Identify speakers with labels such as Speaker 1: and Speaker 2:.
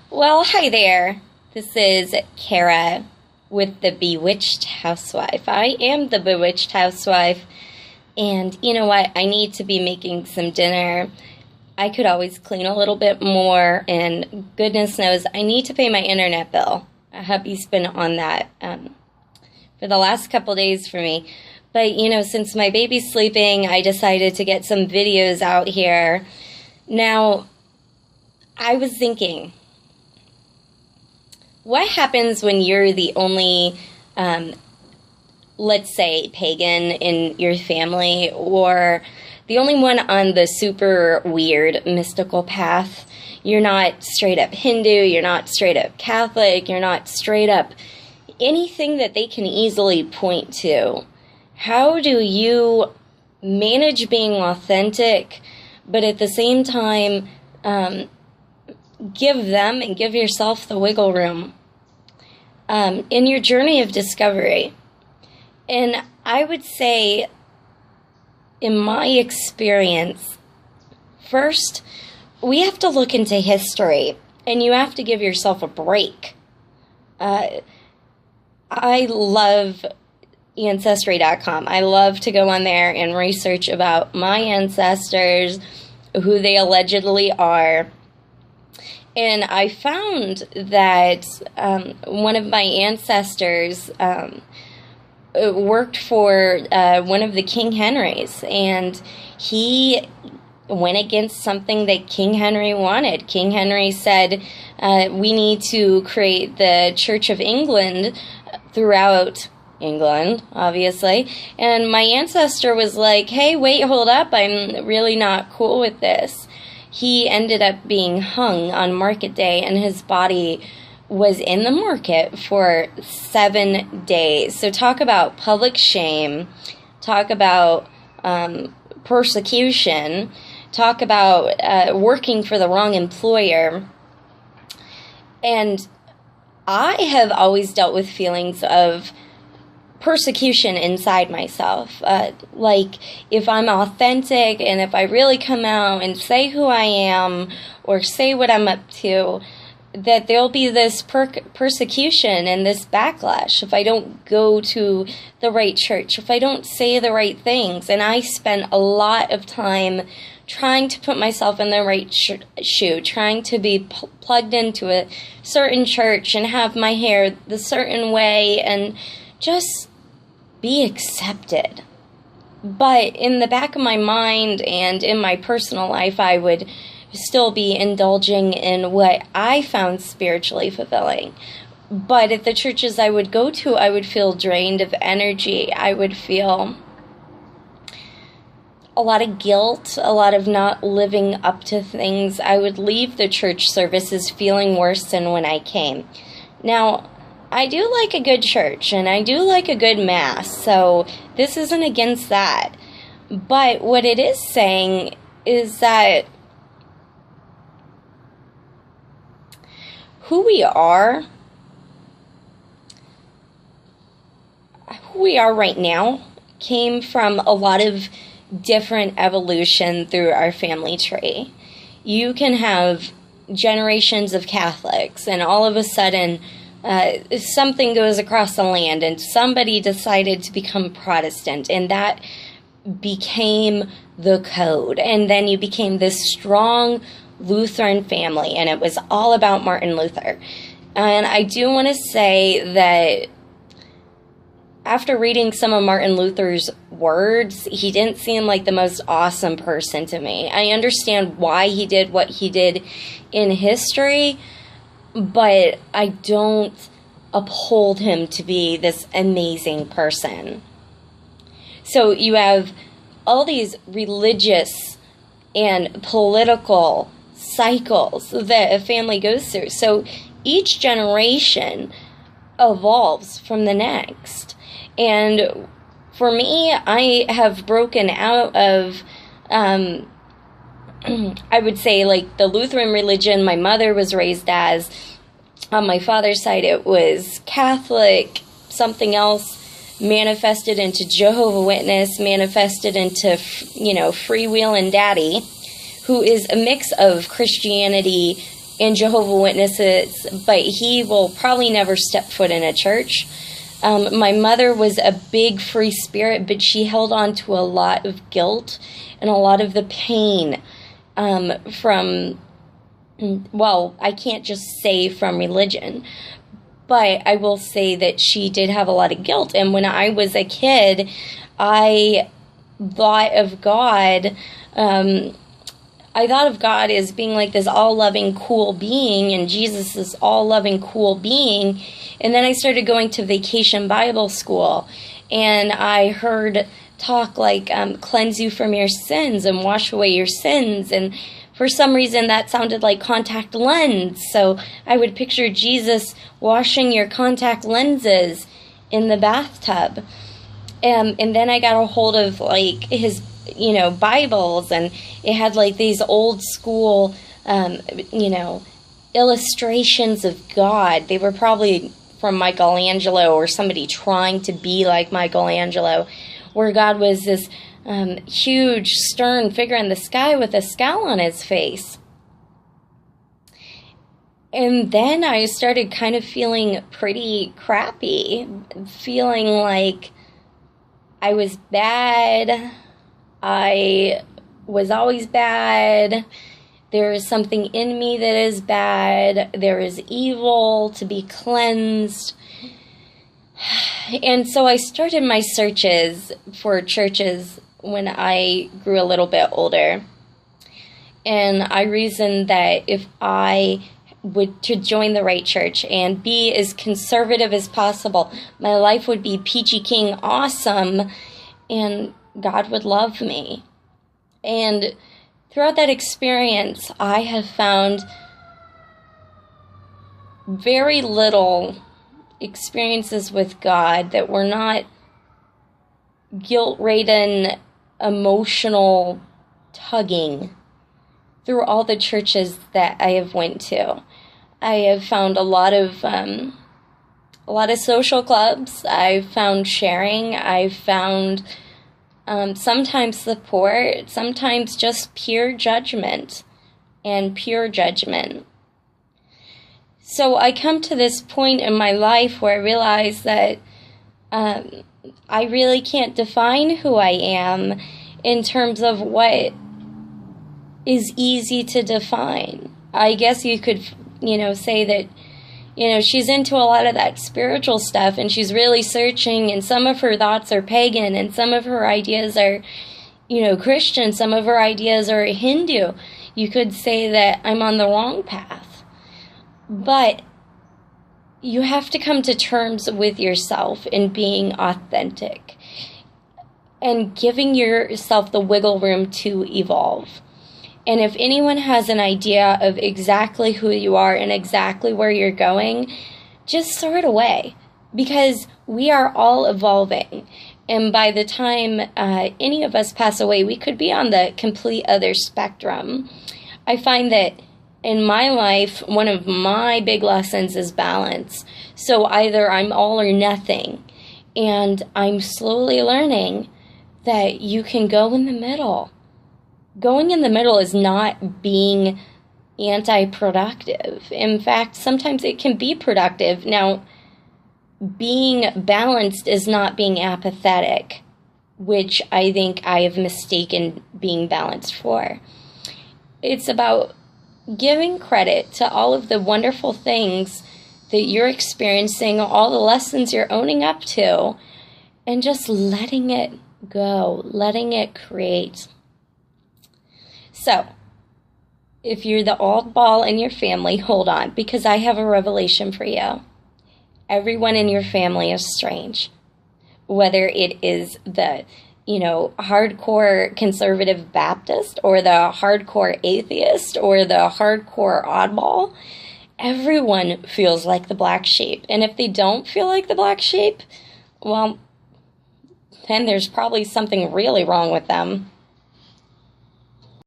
Speaker 1: Well, hi there. This is Kara with the Bewitched Housewife. I am the Bewitched Housewife, and you know what? I need to be making some dinner. I could always clean a little bit more, and goodness knows I need to pay my internet bill. Hubby's been on that for the last couple days for me. But, you know, since my baby's sleeping, I decided to get some videos out here. Now, I was thinking, what happens when you're the only, let's say, pagan in your family, or the only one on the super weird mystical path? You're not straight up Hindu, you're not straight up Catholic, you're not straight up anything that they can easily point to. How do you manage being authentic, but at the same time, give them and give yourself the wiggle room in your journey of discovery? And I would say, in my experience, first, we have to look into history, and you have to give yourself a break. I love Ancestry.com. I love to go on there and research about my ancestors, who they allegedly are. And I found that one of my ancestors worked for one of the King Henrys, and he went against something that King Henry wanted. King Henry said, we need to create the Church of England throughout England, obviously. And my ancestor was like, hey, wait, hold up, I'm really not cool with this. He ended up being hung on market day, and his body was in the market for 7 days. So talk about public shame, talk about persecution, talk about working for the wrong employer. And I have always dealt with feelings of persecution inside myself. Like, if I'm authentic and if I really come out and say who I am or say what I'm up to, that there'll be this persecution and this backlash if I don't go to the right church, if I don't say the right things. And I spent a lot of time trying to put myself in the right shoe, trying to be plugged into a certain church and have my hair the certain way and just be accepted. But in the back of my mind and in my personal life, I would still be indulging in what I found spiritually fulfilling. But at the churches I would go to, I would feel drained of energy. I would feel a lot of guilt, a lot of not living up to things. I would leave the church services feeling worse than when I came. Now, I do like a good church, and I do like a good mass, so this isn't against that. But what it is saying is that who we are right now came from a lot of different evolution through our family tree. You can have generations of Catholics, and all of a sudden something goes across the land and somebody decided to become Protestant, and that became the code. And then you became this strong Lutheran family, and it was all about Martin Luther. And I do want to say that after reading some of Martin Luther's words, he didn't seem like the most awesome person to me. I understand why he did what he did in history, but I don't uphold him to be this amazing person. So you have all these religious and political cycles that a family goes through. So each generation evolves from the next. And for me, I have broken out of, I would say, like, the Lutheran religion my mother was raised as. On my father's side, it was Catholic, something else manifested into Jehovah's Witness, manifested into, freewheeling daddy, who is a mix of Christianity and Jehovah's Witnesses, but he will probably never step foot in a church. My mother was a big free spirit, but she held on to a lot of guilt and a lot of the pain from, well, I can't just say from religion, but I will say that she did have a lot of guilt. And when I was a kid, I thought of God, as being like this all-loving, cool being, and Jesus this all-loving, cool being. And then I started going to vacation Bible school, and I heard talk like, cleanse you from your sins and wash away your sins. And for some reason, that sounded like contact lens. So I would picture Jesus washing your contact lenses in the bathtub. And then I got a hold of like his, Bibles, and it had like these old school, illustrations of God. They were probably from Michelangelo or somebody trying to be like Michelangelo, where God was this huge, stern figure in the sky with a scowl on his face. And then I started kind of feeling pretty crappy, feeling like I was bad. I was always bad. There is something in me that is bad. There is evil to be cleansed. And so I started my searches for churches when I grew a little bit older. And I reasoned that if I would to join the right church and be as conservative as possible, my life would be peachy keen awesome, and God would love me. And throughout that experience, I have found very little experiences with God that were not guilt-ridden, emotional tugging through all the churches that I have went to. I have found a lot of social clubs. I've found sharing. I've found sometimes support, sometimes just pure judgment and pure judgment. So I come to this point in my life where I realize that I really can't define who I am in terms of what is easy to define. I guess you could, say that, she's into a lot of that spiritual stuff, and she's really searching, and some of her thoughts are pagan, and some of her ideas are, Christian, some of her ideas are Hindu. You could say that I'm on the wrong path. But you have to come to terms with yourself in being authentic and giving yourself the wiggle room to evolve. And if anyone has an idea of exactly who you are and exactly where you're going, just throw it away, because we are all evolving. And by the time any of us pass away, we could be on the complete other spectrum. I find that in my life, one of my big lessons is balance. So either I'm all or nothing. And I'm slowly learning that you can go in the middle. Going in the middle is not being anti-productive. In fact, sometimes it can be productive. Now, being balanced is not being apathetic, which I think I have mistaken being balanced for. It's about giving credit to all of the wonderful things that you're experiencing, all the lessons you're owning up to, and just letting it go, letting it create. So, if you're the oddball in your family, hold on, because I have a revelation for you. Everyone in your family is strange. Whether it is the, hardcore conservative Baptist, or the hardcore atheist, or the hardcore oddball, everyone feels like the black sheep. And if they don't feel like the black sheep, well, then there's probably something really wrong with them.